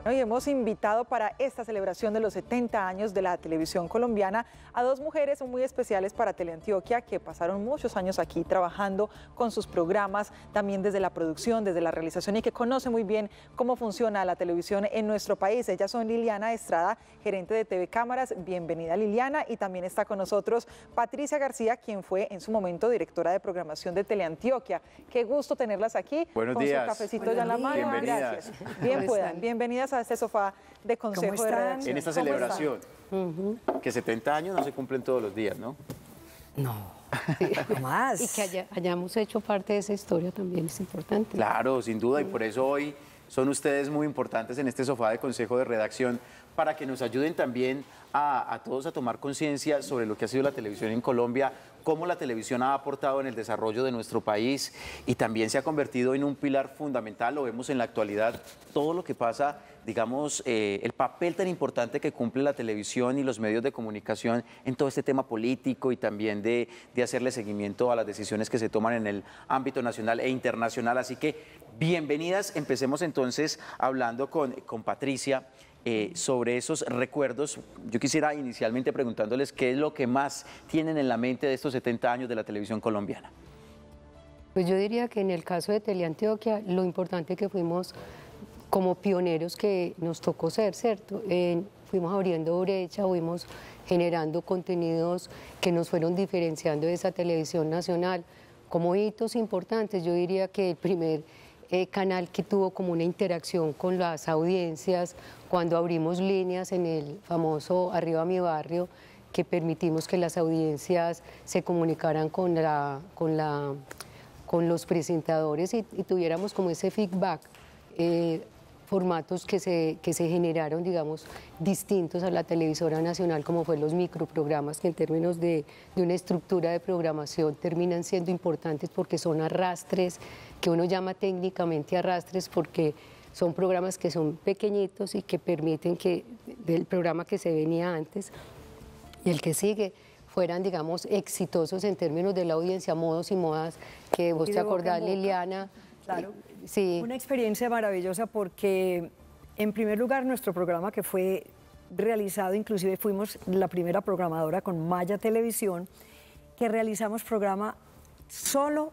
Hoy hemos invitado para esta celebración de los 70 años de la televisión colombiana a dos mujeres muy especiales para Teleantioquia que pasaron muchos años aquí trabajando con sus programas, también desde la producción, desde la realización y que conocen muy bien cómo funciona la televisión en nuestro país. Ellas son Liliana Estrada, gerente de TV Cámaras. Bienvenida, Liliana. Y también está con nosotros Patricia García, quien fue en su momento directora de programación de Teleantioquia. Qué gusto tenerlas aquí. Buenos con días. Su cafecito ya en la mano. Bienvenidas. Gracias. Bienvenidas a este sofá de consejo de redacción. En esta celebración, que 70 años no se cumplen todos los días, ¿no? No, jamás. Y que hayamos hecho parte de esa historia también es importante. Claro, sin duda, y por eso hoy son ustedes muy importantes en este sofá de consejo de redacción para que nos ayuden también a todos a tomar conciencia sobre lo que ha sido la televisión en Colombia, cómo la televisión ha aportado en el desarrollo de nuestro país y también se ha convertido en un pilar fundamental, lo vemos en la actualidad, todo lo que pasa, digamos, el papel tan importante que cumple la televisión y los medios de comunicación en todo este tema político y también de hacerle seguimiento a las decisiones que se toman en el ámbito nacional e internacional. Así que bienvenidas, empecemos entonces hablando con Patricia. Sobre esos recuerdos, yo quisiera inicialmente preguntándoles qué es lo que más tienen en la mente de estos 70 años de la televisión colombiana. Pues yo diría que en el caso de Teleantioquia, lo importante que fuimos como pioneros que nos tocó ser, ¿cierto? Fuimos abriendo brecha, fuimos generando contenidos que nos fueron diferenciando de esa televisión nacional. Como hitos importantes, yo diría que el primer canal que tuvo como una interacción con las audiencias, cuando abrimos líneas en el famoso Arriba Mi Barrio, que permitimos que las audiencias se comunicaran con los presentadores y tuviéramos como ese feedback, formatos que se generaron, digamos, distintos a la televisora nacional, como fue los microprogramas, que en términos de una estructura de programación terminan siendo importantes porque son arrastres, que uno llama técnicamente arrastres porque son programas que son pequeñitos y que permiten que del programa que se venía antes y el que sigue fueran, digamos, exitosos en términos de la audiencia, modos y modas, que vos te acordás, Liliana. Claro, sí. Una experiencia maravillosa porque, en primer lugar, nuestro programa que fue realizado, inclusive fuimos la primera programadora con Maya Televisión, que realizamos programa solo,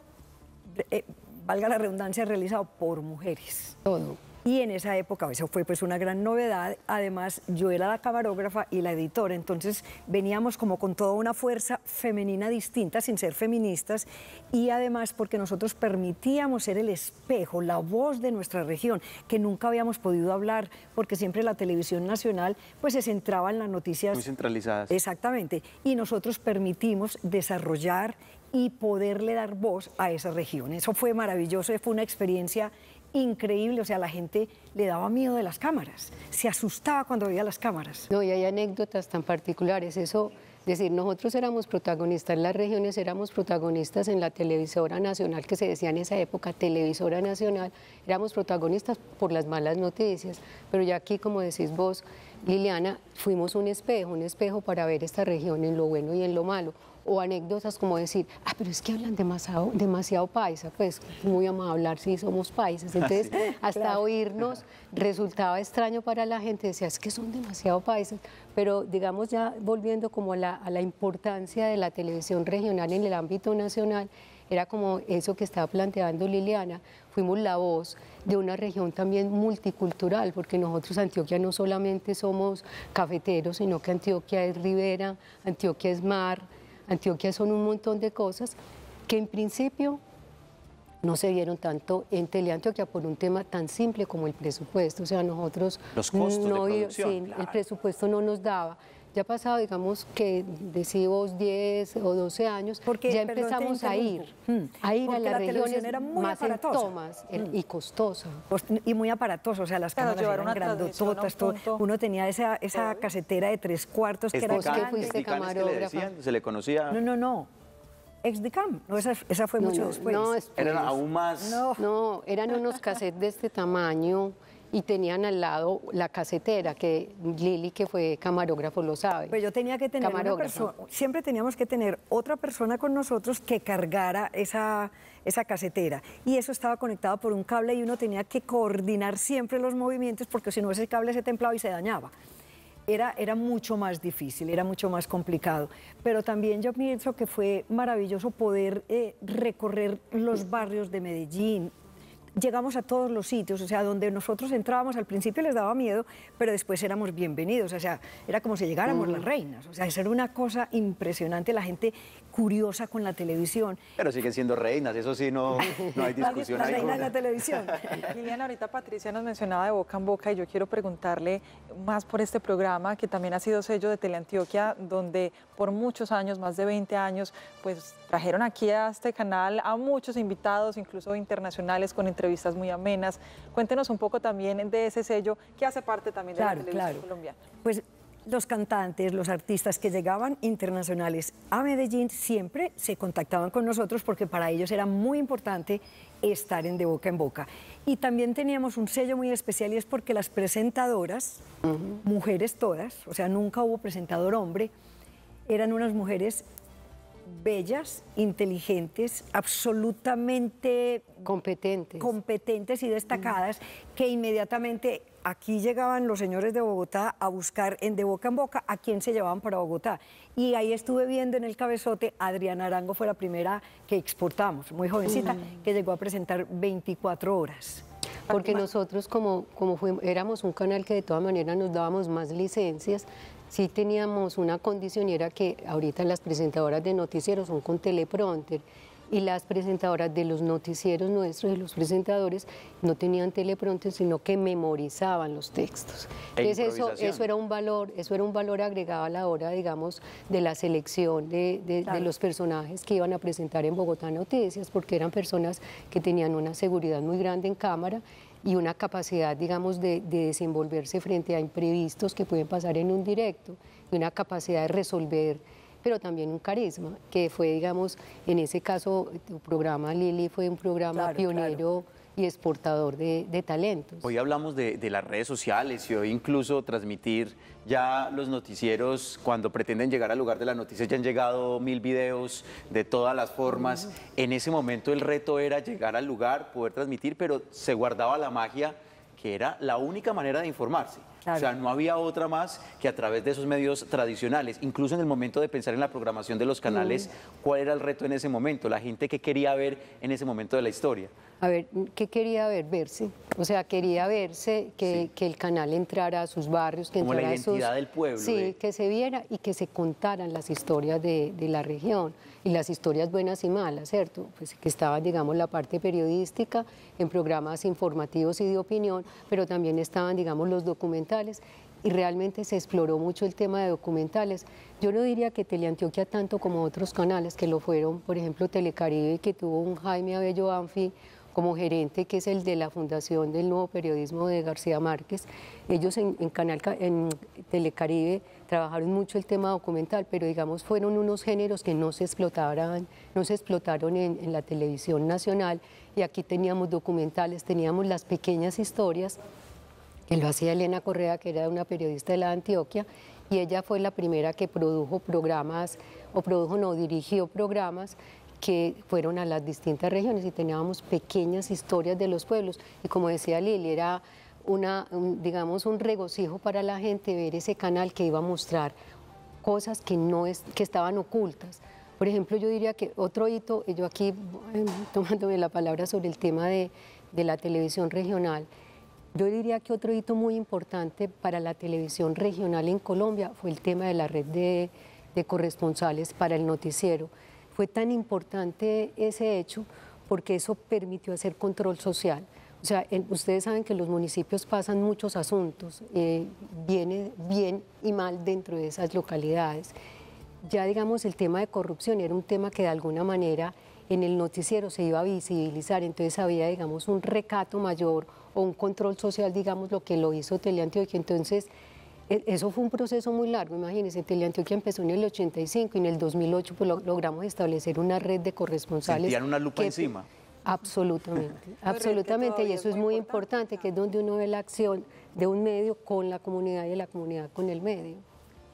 valga la redundancia, realizado por mujeres. Todo. Y en esa época, eso fue pues una gran novedad, además yo era la camarógrafa y la editora, entonces veníamos como con toda una fuerza femenina distinta, sin ser feministas, y además porque nosotros permitíamos ser el espejo, la voz de nuestra región, que nunca habíamos podido hablar, porque siempre la televisión nacional pues se centraba en las noticias... Muy centralizadas. Exactamente, y nosotros permitimos desarrollar y poderle dar voz a esa región. Eso fue maravilloso, fue una experiencia increíble, o sea, la gente le daba miedo de las cámaras, se asustaba cuando veía las cámaras. No, y hay anécdotas tan particulares, eso, es decir, nosotros éramos protagonistas, las regiones éramos protagonistas en la televisora nacional, que se decía en esa época, televisora nacional, éramos protagonistas por las malas noticias, pero ya aquí, como decís vos, Liliana, fuimos un espejo para ver esta región en lo bueno y en lo malo. O anécdotas como decir, pero es que hablan demasiado paisa, pues muy amable hablar si somos paisas. Entonces, hasta claro, oírnos resultaba extraño para la gente, decía, es que son demasiado paisas. Pero digamos ya volviendo como a la importancia de la televisión regional en el ámbito nacional, era como eso que estaba planteando Liliana, fuimos la voz de una región también multicultural, porque nosotros Antioquia no solamente somos cafeteros, sino que Antioquia es ribera, Antioquia es mar, Antioquia son un montón de cosas que en principio no se vieron tanto en Teleantioquia por un tema tan simple como el presupuesto. O sea, nosotros los costos de producción, sí, claro. El presupuesto no nos daba. Ya ha pasado, digamos, que decimos 10 o 12 años, porque, ya empezamos a ir a las regiones era muy más aparatosa. en tomas y costosa. Y muy aparatosa, o sea, las cámaras eran grandototas, uno tenía esa casetera de 3/4 que era grande. Fuiste camarógrafa. Se le conocía... No. Exdicam, no, esa fue mucho después. No, después. Eran aún más... No, eran unos cassettes de este tamaño y tenían al lado la casetera, que Lili, que fue camarógrafo, lo sabe. Pues yo tenía que tener una persona, siempre teníamos que tener otra persona con nosotros que cargara esa casetera, y eso estaba conectado por un cable y uno tenía que coordinar siempre los movimientos, porque si no ese cable se templaba y se dañaba. Era mucho más difícil, era mucho más complicado, pero también yo pienso que fue maravilloso poder recorrer los barrios de Medellín. Llegamos a todos los sitios, o sea, donde nosotros entrábamos, al principio les daba miedo, pero después éramos bienvenidos, o sea, era como si llegáramos las reinas, o sea, eso era una cosa impresionante, la gente curiosa con la televisión. Pero siguen siendo reinas, eso sí, no hay discusión. Las reinas de la televisión. Liliana, ahorita Patricia nos mencionaba de boca en boca y yo quiero preguntarle más por este programa que también ha sido sello de Teleantioquia, donde por muchos años, más de 20 años, pues trajeron aquí a este canal a muchos invitados, incluso internacionales, con entrevistas muy amenas. Cuéntenos un poco también de ese sello que hace parte también de la televisión colombiana. Pues los cantantes, los artistas que llegaban internacionales a Medellín siempre se contactaban con nosotros porque para ellos era muy importante estar en De Boca en Boca. Y también teníamos un sello muy especial, y es porque las presentadoras, mujeres todas, o sea, nunca hubo presentador hombre, eran unas mujeres bellas, inteligentes, absolutamente competentes y destacadas, que inmediatamente aquí llegaban los señores de Bogotá a buscar en De Boca en Boca a quién se llevaban para Bogotá. Y ahí estuve viendo en el cabezote, Adriana Arango fue la primera que exportamos, muy jovencita, que llegó a presentar 24 horas. Porque nosotros, éramos un canal que de todas maneras nos dábamos más licencias, sí teníamos una condición, y era que ahorita las presentadoras de noticieros son con teleprompter, y las presentadoras de los noticieros nuestros, de los presentadores, no tenían teleprompter, sino que memorizaban los textos. Entonces eso era un valor agregado a la hora, digamos, de la selección de los personajes que iban a presentar en Bogotá Noticias, porque eran personas que tenían una seguridad muy grande en cámara y una capacidad, digamos, de desenvolverse frente a imprevistos que pueden pasar en un directo, y una capacidad de resolver, pero también un carisma, que fue, digamos, en ese caso, tu programa, Lili, fue un programa pionero y exportador de talentos. Hoy hablamos de las redes sociales, y hoy incluso transmitir ya los noticieros, cuando pretenden llegar al lugar de la noticia, ya han llegado 1000 videos de todas las formas. En ese momento el reto era llegar al lugar, poder transmitir, pero se guardaba la magia, que era la única manera de informarse. O sea, no había otra más que a través de esos medios tradicionales. Incluso en el momento de pensar en la programación de los canales, ¿cuál era el reto en ese momento? La gente que quería ver en ese momento de la historia. A ver, ¿qué quería ver? Verse. O sea, quería verse, que el canal entrara a sus barrios, que entrara a sus... Como la identidad del pueblo. Sí, que se viera y que se contaran las historias de la región, y las historias buenas y malas, ¿cierto? Pues que estaba, digamos, la parte periodística en programas informativos y de opinión, pero también estaban, digamos, los documentales, y realmente se exploró mucho el tema de documentales. Yo no diría que Teleantioquia tanto como otros canales que lo fueron, por ejemplo, Telecaribe, que tuvo un Jaime Abello Banfi como gerente, que es el de la Fundación del Nuevo Periodismo de García Márquez. Ellos en Telecaribe trabajaron mucho el tema documental, pero digamos fueron unos géneros que no se explotaron en la televisión nacional, y aquí teníamos documentales, teníamos las pequeñas historias, que lo hacía Elena Correa, que era una periodista de la Antioquia, y ella fue la primera que dirigió programas que fueron a las distintas regiones, y teníamos pequeñas historias de los pueblos, y como decía Lili, era digamos un regocijo para la gente ver ese canal que iba a mostrar cosas que estaban ocultas. Por ejemplo, yo diría que otro hito, yo aquí tomándome la palabra sobre el tema de la televisión regional, yo diría que otro hito muy importante para la televisión regional en Colombia fue el tema de la red de corresponsales para el noticiero. Fue tan importante ese hecho porque eso permitió hacer control social. O sea, ustedes saben que en los municipios pasan muchos asuntos, bien y mal dentro de esas localidades. Ya, digamos, el tema de corrupción era un tema que de alguna manera en el noticiero se iba a visibilizar, entonces había, digamos, un recato mayor o un control social, digamos, lo que lo hizo Teleantioquia. Entonces, eso fue un proceso muy largo, imagínense, Teleantioquia empezó en el 85 y en el 2008 pues, logramos establecer una red de corresponsales. ¿Sentían una lupa encima? Absolutamente, absolutamente, y eso es muy importante, que es donde uno ve la acción de un medio con la comunidad y de la comunidad con el medio.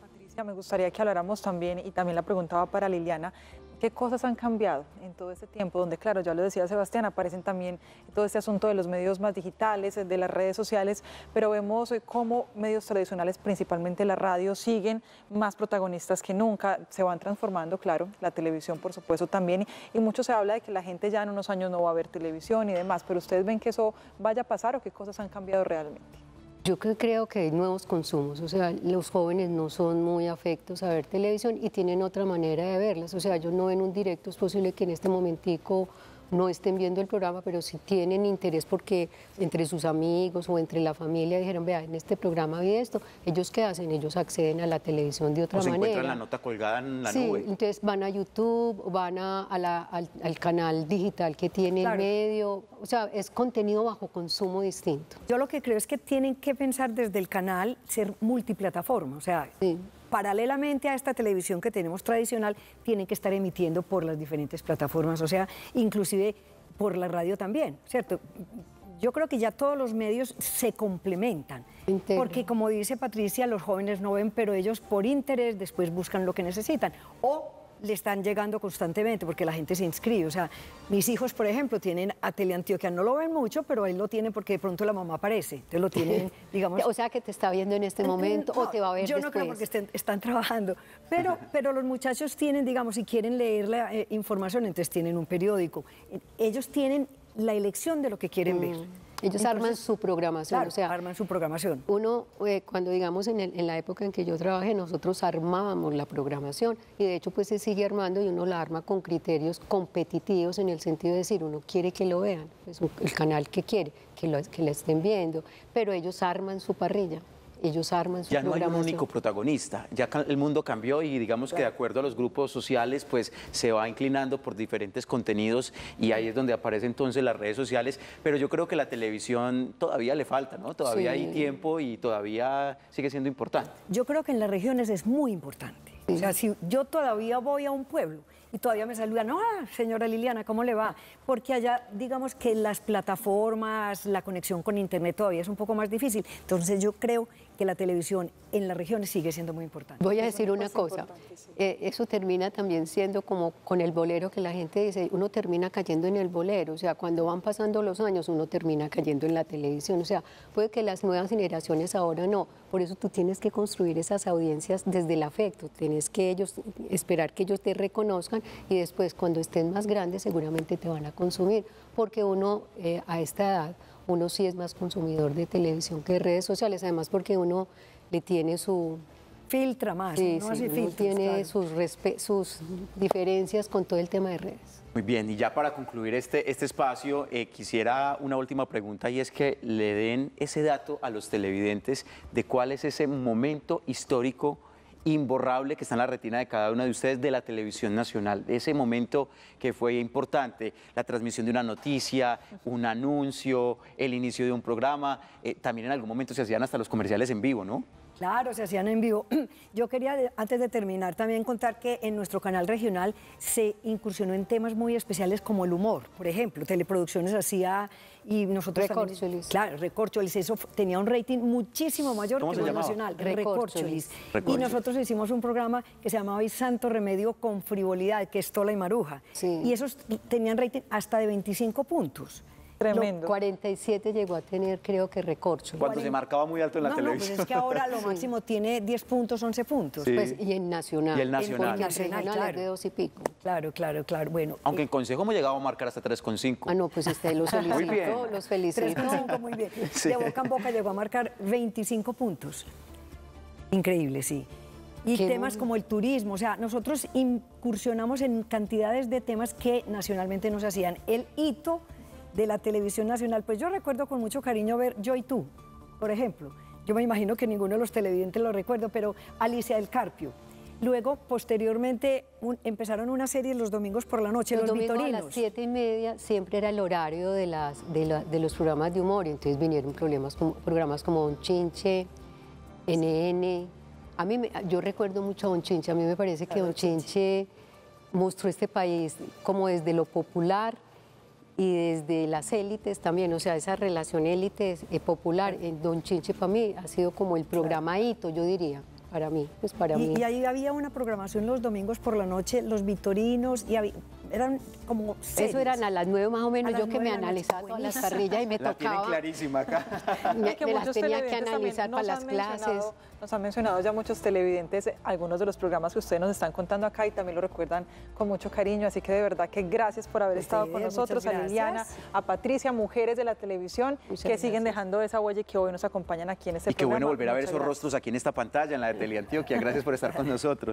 Patricia, me gustaría que habláramos también, y también la preguntaba para Liliana, ¿qué cosas han cambiado en todo este tiempo? Donde, claro, ya lo decía Sebastián, aparecen también todo este asunto de los medios más digitales, de las redes sociales, pero vemos cómo medios tradicionales, principalmente la radio, siguen más protagonistas que nunca, se van transformando, claro, la televisión por supuesto también, y mucho se habla de que la gente ya en unos años no va a ver televisión y demás, pero ¿ustedes ven que eso vaya a pasar o qué cosas han cambiado realmente? Yo creo que hay nuevos consumos, o sea, los jóvenes no son muy afectos a ver televisión y tienen otra manera de verlas, o sea, ellos no ven un directo, es posible que en este momentico no estén viendo el programa, pero si tienen interés porque entre sus amigos o entre la familia dijeron, vea, en este programa vi esto, ¿ellos qué hacen? Ellos acceden a la televisión de otra manera. O se encuentran la nota colgada en la nube. Sí, entonces van a YouTube, van al canal digital que tiene el medio, o sea, es contenido bajo consumo distinto. Yo lo que creo es que tienen que pensar desde el canal ser multiplataforma, o sea, paralelamente a esta televisión que tenemos tradicional, tienen que estar emitiendo por las diferentes plataformas, o sea, inclusive por la radio también, ¿cierto? Yo creo que ya todos los medios se complementan, porque como dice Patricia, los jóvenes no ven, pero ellos por interés después buscan lo que necesitan, o le están llegando constantemente porque la gente se inscribe. O sea, mis hijos, por ejemplo, tienen a Teleantioquia, no lo ven mucho, pero él lo tienen porque de pronto la mamá aparece. Entonces lo tienen, digamos... O sea, que te está viendo en este momento o te va a ver yo después. No creo porque están trabajando, pero los muchachos tienen, digamos, si quieren leer la información, entonces tienen un periódico. Ellos tienen la elección de lo que quieren ver. Ellos arman su programación, claro, o sea, arman su programación. Uno, cuando digamos en la época en que yo trabajé, nosotros armábamos la programación y de hecho pues se sigue armando y uno la arma con criterios competitivos en el sentido de decir, uno quiere que lo vean, pues el canal que quiere, que la estén viendo, pero ellos arman su parrilla. Ellos arman su programación. Ya no hay un único protagonista, ya el mundo cambió y digamos que de acuerdo a los grupos sociales pues se va inclinando por diferentes contenidos y ahí es donde aparecen entonces las redes sociales, pero yo creo que la televisión todavía le falta, ¿no? Todavía hay tiempo y todavía sigue siendo importante. Yo creo que en las regiones es muy importante. O sea, si yo todavía voy a un pueblo y todavía me saludan, señora Liliana, ¿cómo le va? Porque allá, digamos que las plataformas, la conexión con internet todavía es un poco más difícil. Entonces yo creo que la televisión en las regiones sigue siendo muy importante. Voy a decir una cosa, eso termina también siendo como con el bolero que la gente dice, uno termina cayendo en el bolero, o sea, cuando van pasando los años uno termina cayendo en la televisión, o sea, puede que las nuevas generaciones ahora no, por eso tú tienes que construir esas audiencias desde el afecto, tienes que esperar que ellos te reconozcan y después cuando estén más grandes seguramente te van a consumir, porque uno a esta edad, uno sí es más consumidor de televisión que de redes sociales, además porque uno le tiene su... Filtra más, uno tiene claro, sus diferencias con todo el tema de redes. Muy bien, y ya para concluir este espacio, quisiera una última pregunta y es que le den ese dato a los televidentes de cuál es ese momento histórico imborrable que está en la retina de cada una de ustedes de la televisión nacional, ese momento que fue importante, la transmisión de una noticia, un anuncio, el inicio de un programa, también en algún momento se hacían hasta los comerciales en vivo, ¿no? Claro, se hacían en vivo. Yo quería, antes de terminar, también contar que en nuestro canal regional se incursionó en temas muy especiales como el humor, por ejemplo, Teleproducciones hacía y nosotros Recorcholis. también... Claro, Recorcholis, eso tenía un rating muchísimo mayor que el nacional. Recorcholis. Y nosotros hicimos un programa que se llamaba Y Santo Remedio con Frivolidad, que es Tola y Maruja. Sí. Y esos tenían rating hasta de 25 puntos. Tremendo. 47 llegó a tener, creo que Recorcholis. Cuando se marcaba muy alto en la televisión. No, pues es que ahora lo máximo tiene 10 puntos, 11 puntos. Sí. Pues, y en Nacional. Y el Nacional. Porque el regional claro. es de 2 y pico. Claro, bueno. Aunque en Consejo hemos llegado a marcar hasta 3,5. Ah, no, pues los felicito, los felicito. 3,5, muy bien. Sí. De boca en boca llegó a marcar 25 puntos. Increíble, sí. Y temas como el turismo, o sea, nosotros incursionamos en cantidades de temas que nacionalmente nos hacían. El hito de la televisión nacional, pues yo recuerdo con mucho cariño ver Yo y Tú, por ejemplo. Yo me imagino que ninguno de los televidentes lo recuerdo, pero Alicia del Carpio. Luego, posteriormente, empezaron una serie los domingos por la noche, Los Vitorinos. A las 7:30 siempre era el horario de los programas de humor, entonces vinieron programas como Don Chinche, NN. Yo recuerdo mucho a Don Chinche, a mí me parece que Don Chinche mostró este país como desde lo popular y desde las élites también, o sea, esa relación élites popular, en Don Chinche para mí ha sido como el programa hito, yo diría, para mí, pues para mí. Y ahí había una programación los domingos por la noche, los Vitorinos, y eran como series. Eso eran a las 9 más o menos, yo que me 9 de la noche, analizaba todas las buenísimo. parrillas y me La tocaba. tienen clarísima acá. Me Que las muchos tenía que televidentes analizar también para las clases. Nos han mencionado ya muchos televidentes algunos de los programas que ustedes nos están contando acá y también lo recuerdan con mucho cariño, así que de verdad que gracias por haber estado con Ustedes, nosotros, a muchas Liliana, gracias. a Patricia, mujeres de la televisión Muchas que siguen gracias. dejando esa huella y que hoy nos acompañan aquí en este Y qué programa. bueno volver a ver Muchas esos gracias. rostros aquí en esta pantalla, en la de Teleantioquia. Gracias por estar con nosotros.